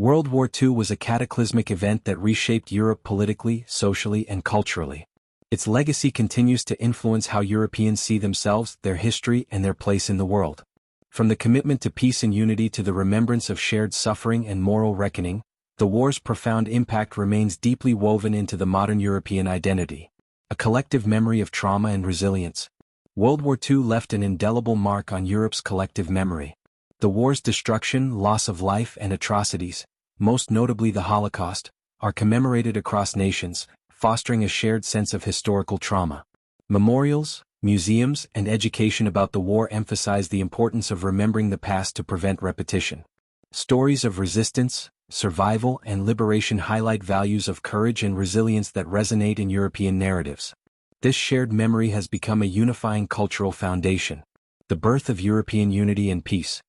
World War II was a cataclysmic event that reshaped Europe politically, socially, and culturally. Its legacy continues to influence how Europeans see themselves, their history, and their place in the world. From the commitment to peace and unity to the remembrance of shared suffering and moral reckoning, the war's profound impact remains deeply woven into the modern European identity. A collective memory of trauma and resilience. World War II left an indelible mark on Europe's collective memory. The war's destruction, loss of life, and atrocities, most notably the Holocaust, are commemorated across nations, fostering a shared sense of historical trauma. Memorials, museums, and education about the war emphasize the importance of remembering the past to prevent repetition. Stories of resistance, survival, and liberation highlight values of courage and resilience that resonate in European narratives. This shared memory has become a unifying cultural foundation. The birth of European unity and peace.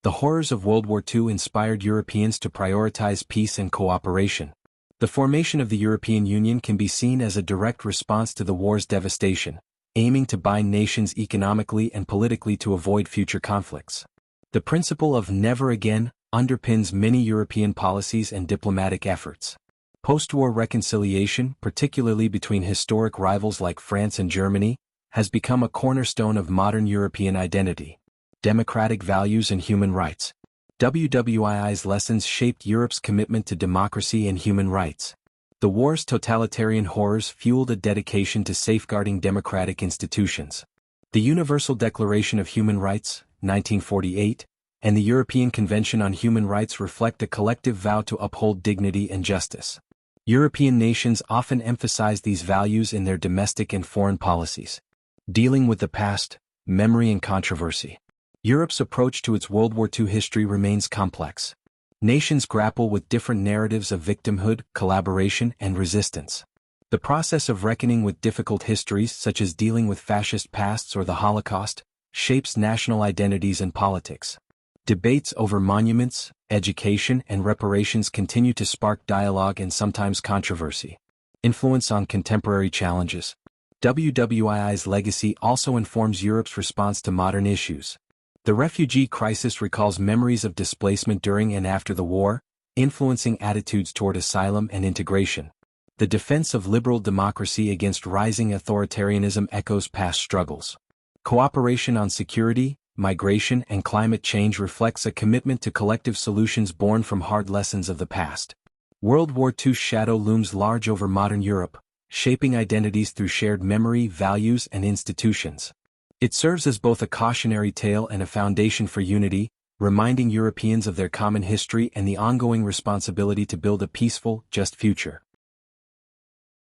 The horrors of World War II inspired Europeans to prioritize peace and cooperation. The formation of the European Union can be seen as a direct response to the war's devastation, aiming to bind nations economically and politically to avoid future conflicts. The principle of never again underpins many European policies and diplomatic efforts. Post-war reconciliation, particularly between historic rivals like France and Germany, has become a cornerstone of modern European identity. Democratic values and human rights. WWII's lessons shaped Europe's commitment to democracy and human rights. The war's totalitarian horrors fueled a dedication to safeguarding democratic institutions. The Universal Declaration of Human Rights, 1948, and the European Convention on Human Rights reflect a collective vow to uphold dignity and justice. European nations often emphasize these values in their domestic and foreign policies. Dealing with the past, memory and controversy. Europe's approach to its World War II history remains complex. Nations grapple with different narratives of victimhood, collaboration, and resistance. The process of reckoning with difficult histories, such as dealing with fascist pasts or the Holocaust, shapes national identities and politics. Debates over monuments, education, and reparations continue to spark dialogue and sometimes controversy. Influence on contemporary challenges. WWII's legacy also informs Europe's response to modern issues. The refugee crisis recalls memories of displacement during and after the war, influencing attitudes toward asylum and integration. The defense of liberal democracy against rising authoritarianism echoes past struggles. Cooperation on security, migration, and climate change reflects a commitment to collective solutions born from hard lessons of the past. World War II's shadow looms large over modern Europe, shaping identities through shared memory, values, and institutions. It serves as both a cautionary tale and a foundation for unity, reminding Europeans of their common history and the ongoing responsibility to build a peaceful, just future.